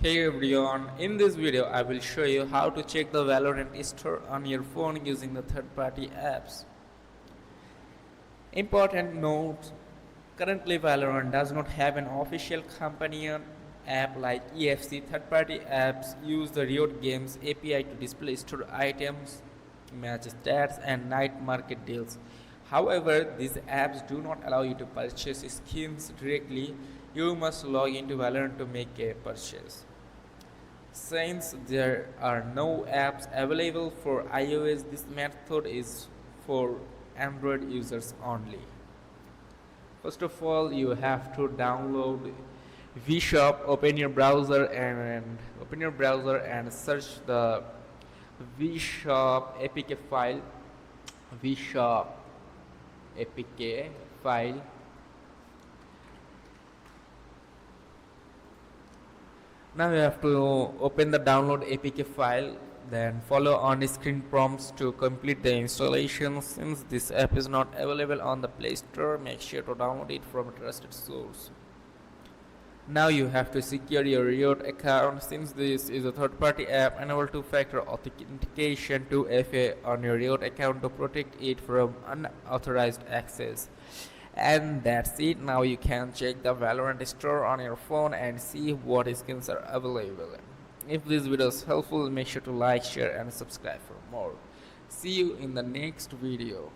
Hey everyone, in this video I will show you how to check the Valorant store on your phone using the third-party apps. Important note, currently Valorant does not have an official companion app like EFC. Third-party apps use the Riot Games API to display store items, match stats and night market deals. However, these apps do not allow you to purchase skins directly. You must log into Valorant to make a purchase. Since there are no apps available for iOS, this method is for Android users only. First of all, you have to download vShop, open your browser and search the vShop APK file, vShop APK file. Now you have to open the download APK file, then follow on screen prompts to complete the installation. Since this app is not available on the Play Store, make sure to download it from a trusted source. Now you have to secure your Riot account. Since this is a third-party app, enable two-factor authentication 2FA on your Riot account to protect it from unauthorized access. And that's it. Now you can check the Valorant store on your phone and see what skins are available. If this video is helpful, make sure to like, share and subscribe for more. See you in the next video.